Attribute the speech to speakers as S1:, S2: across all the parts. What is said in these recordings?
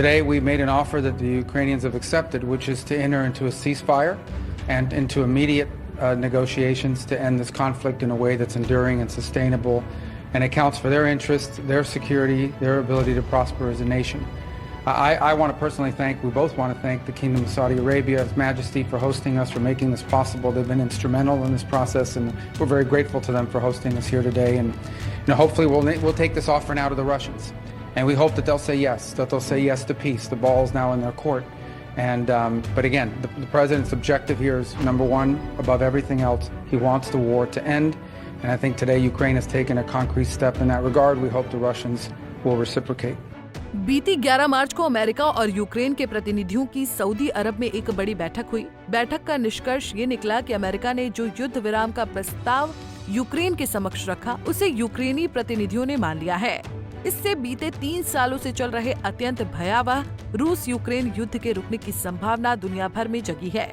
S1: today we made an offer that the Ukrainians have accepted, which is to enter into a ceasefire and into immediate negotiations to end this conflict in a way that's enduring and sustainable and accounts for their interests, their security, their ability to prosper as a nation. I want to personally thank, we both want to thank the Kingdom of Saudi Arabia, His Majesty, for hosting us, for making this possible. They've been instrumental in this process, and we're very grateful to them for hosting us here today. And hopefully we'll take this offer now to the Russians. And we hope that they'll say yes, to peace. The ball is now in their court. And but again, the president's objective here is, number one, above everything else, he wants the war to end. And I think today Ukraine has taken a concrete step in that regard. We hope the Russians will reciprocate.
S2: बीती 11 मार्च को America और Ukraine के प्रतिनिधियों की Saudi अरब में एक बड़ी बैठक हुई। बैठक का निष्कर्ष ये निकला कि अमेरिका ने जो युद्ध विराम का प्रस्ताव यूक्रेन के समक्ष रखा, उसे यूक्रेनी प्रतिनिधियों ने मान लिया है। इससे बीते 3 सालों से चल रहे अत्यंत भयावह रूस यूक्रेन युद्ध के रुकने की संभावना दुनिया भर में जगी है।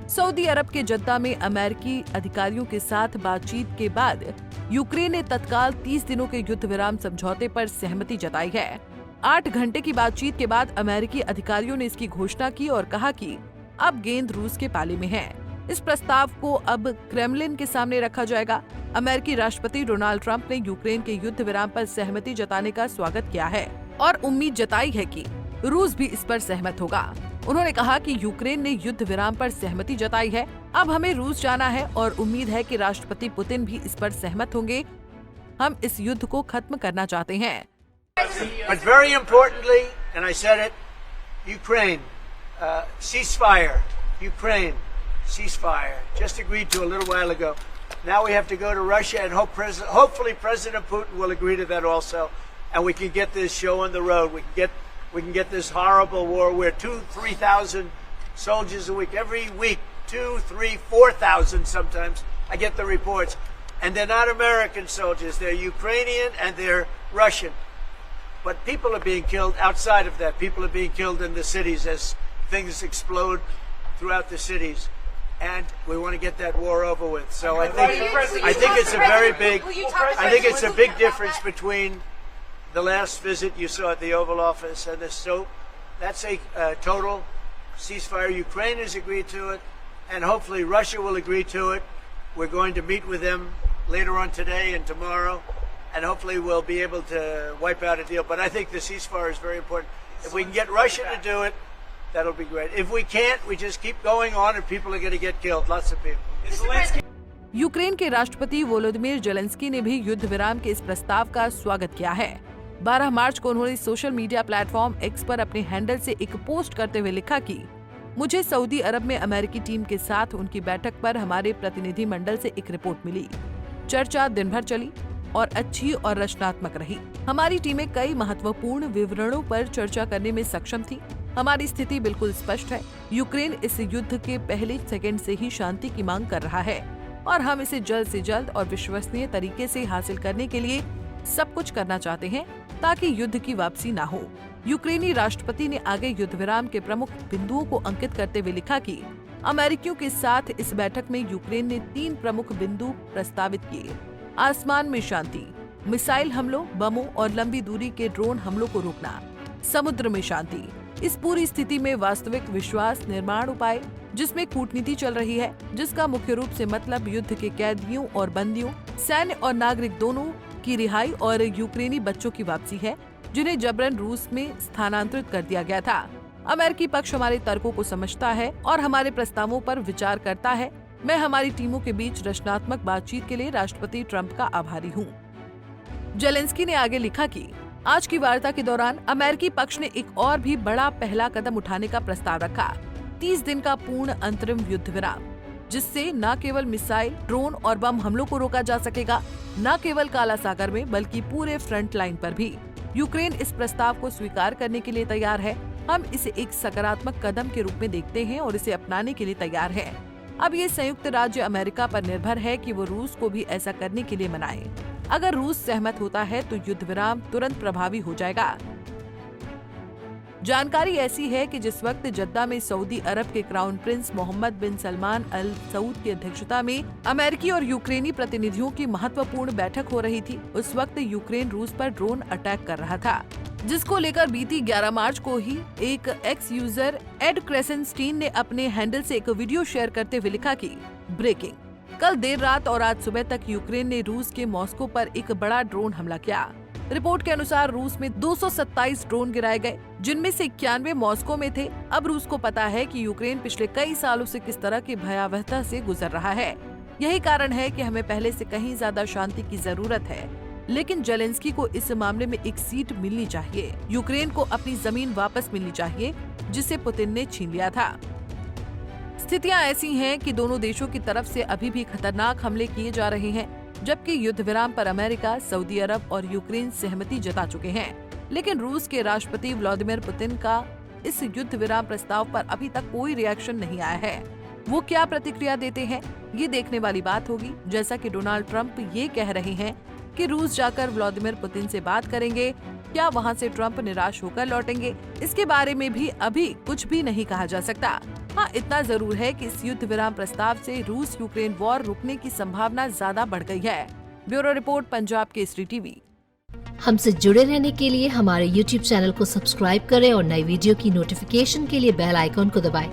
S2: सऊदी अरब के जद्दा में अमेरिकी अधिकारियों के साथ बातचीत के बाद यूक्रेन ने तत्काल 30 दिनों के युद्ध विराम समझौते पर सहमति जताई है। 8 घंटे की बातचीत के बाद अमेरिकी अधिकारियों ने इसकी घोषणा की और कहा कि अब गेंद रूस के पाले में है। इस प्रस्ताव को अब क्रेमलिन के सामने रखा जाएगा। अमेरिकी राष्ट्रपति डोनाल्ड ट्रंप ने यूक्रेन के युद्ध विराम पर सहमति जताने का स्वागत किया है और उम्मीद जताई है कि रूस भी इस पर सहमत होगा। उन्होंने कहा कि यूक्रेन ने युद्ध विराम पर सहमति जताई है, अब हमें रूस जाना है और उम्मीद है कि राष्ट्रपति पुतिन भी इस पर सहमत होंगे। हम इस युद्ध को खत्म करना चाहते हैं।
S3: But very importantly, and I said it, Ukraine, ceasefire. Ukraine, ceasefire. Just agreed to a little while ago. Now we have to go to Russia and hopefully President Putin will agree to that also, and we can get this show on the road. We can get this horrible war where 2,000-3,000 soldiers a week, every week, 2,000, 3,000, 4,000 sometimes. I get the reports, and they're not American soldiers. They're Ukrainian and they're Russian. But people are being killed outside of that. People are being killed in the cities as things explode throughout the cities. And we want to get that war over with. So I think it's a very big, I think it's a big difference between the last visit you saw at the Oval Office and this. So that's a total ceasefire. Ukraine has agreed to it, and hopefully Russia will agree to it. We're going to meet with them later on today and tomorrow, and hopefully we'll be able to wipe out a deal. But I think the ceasefire is very important. If we can get Russia to do it, that'll be great. If we can't, we just keep going on and people are going to get killed. Lots of people.
S2: Ukraine के राष्ट्रपति Volodymyr Zelensky ने भी युद्ध विराम के इस प्रस्ताव का स्वागत किया है। 12 मार्च को उन्होंने सोशल मीडिया प्लेटफॉर्म एक्स पर अपने हैंडल से एक पोस्ट करते हुए लिखा कि मुझे सऊदी अरब में अमेरिकी टीम के साथ उनकी बैठक पर हमारे प्रतिनिधि मंडल से एक रिपोर्ट मिली। चर्चा दिन भर चली और अच्छी और रचनात्मक रही। हमारी टीमें कई महत्वपूर्ण विवरणों पर चर्चा करने में सक्षम थी। हमारी स्थिति बिल्कुल स्पष्ट है। यूक्रेन इस युद्ध के पहले सेकंड से ही शांति की मांग कर रहा है और हम इसे जल्द से जल्द और विश्वसनीय तरीके से हासिल करने के लिए सब कुछ करना चाहते हैं ताकि युद्ध की वापसी ना हो। यूक्रेनी राष्ट्रपति ने आगे युद्ध विराम के प्रमुख बिंदुओं को अंकित करते हुए लिखा कि अमेरिकियों के साथ इस बैठक में यूक्रेन ने 3 प्रमुख बिंदु प्रस्तावित किए। आसमान में शांति, मिसाइल हमलों, बमों और लंबी दूरी के ड्रोन हमलों को रोकना, समुद्र में शांति। इस पूरी स्थिति में वास्तविक विश्वास निर्माण उपाय, जिसमें कूटनीति चल रही है, जिसका मुख्य रूप से मतलब युद्ध के कैदियों और बंदियों, सैन्य और नागरिक दोनों की रिहाई और यूक्रेनी बच्चों की वापसी है, जिन्हें जबरन रूस में स्थानांतरित कर दिया गया था। अमेरिकी पक्ष हमारे तर्कों को समझता है और हमारे प्रस्तावों पर विचार करता है। मैं हमारी टीमों के बीच रचनात्मक बातचीत के लिए राष्ट्रपति ट्रंप का आभारी हूँ। जेलेंस्की ने आगे लिखा कि आज की वार्ता के दौरान अमेरिकी पक्ष ने एक और भी बड़ा पहला कदम उठाने का प्रस्ताव रखा, 30 दिन का पूर्ण अंतरिम युद्ध विराम, जिससे न केवल मिसाइल, ड्रोन और बम हमलों को रोका जा सकेगा, न केवल काला सागर में बल्कि पूरे फ्रंट लाइन पर भी। यूक्रेन इस प्रस्ताव को स्वीकार करने के लिए तैयार है। हम इसे एक सकारात्मक कदम के रूप में देखते हैं और इसे अपनाने के लिए तैयार है। अब ये संयुक्त राज्य अमेरिका पर निर्भर है कि वो रूस को भी ऐसा करने के लिए मनाए। अगर रूस सहमत होता है तो युद्ध विराम तुरंत प्रभावी हो जाएगा। जानकारी ऐसी है कि जिस वक्त जद्दा में सऊदी अरब के क्राउन प्रिंस मोहम्मद बिन सलमान अल सऊद की अध्यक्षता में अमेरिकी और यूक्रेनी प्रतिनिधियों की महत्वपूर्ण बैठक हो रही थी, उस वक्त यूक्रेन रूस पर ड्रोन अटैक कर रहा था। जिसको लेकर बीती 11 मार्च को ही एक एक्स यूजर एड क्रेसेंस्टीन ने अपने हैंडल से एक वीडियो शेयर करते हुए लिखा कि ब्रेकिंग, कल देर रात और आज सुबह तक यूक्रेन ने रूस के मॉस्को पर एक बड़ा ड्रोन हमला किया। रिपोर्ट के अनुसार रूस में 227 ड्रोन गिराए गए, जिनमें से 91 मॉस्को में थे। अब रूस को पता है कि यूक्रेन पिछले कई सालों से किस तरह की भयावहता से गुजर रहा है। यही कारण है कि हमें पहले से कहीं ज्यादा शांति की जरूरत है, लेकिन जेलेंस्की को इस मामले में एक सीट मिलनी चाहिए। यूक्रेन को अपनी जमीन वापस मिलनी चाहिए, जिसे पुतिन ने छीन लिया था। स्थितियां ऐसी हैं कि दोनों देशों की तरफ से अभी भी खतरनाक हमले किए जा रहे हैं, जबकि युद्ध विराम पर अमेरिका, सऊदी अरब और यूक्रेन सहमति जता चुके हैं। लेकिन रूस के राष्ट्रपति व्लादिमीर पुतिन का इस युद्ध विराम प्रस्ताव पर अभी तक कोई रिएक्शन नहीं आया है। वो क्या प्रतिक्रिया देते हैं, ये देखने वाली बात होगी। जैसा कि डोनाल्ड ट्रंप ये कह रहे हैं कि रूस जाकर व्लादिमीर पुतिन से बात करेंगे, क्या वहां से ट्रंप निराश होकर लौटेंगे, इसके बारे में भी अभी कुछ भी नहीं कहा जा सकता। हाँ, इतना जरूर है कि इस युद्ध विराम प्रस्ताव से रूस यूक्रेन वॉर रुकने की संभावना ज्यादा बढ़ गई है। Bureau report, Punjab Kesari TV.
S4: हमसे जुड़े रहने के लिए हमारे YouTube चैनल को सब्सक्राइब करें और नई वीडियो की नोटिफिकेशन के लिए बेल आइकॉन को दबाएं।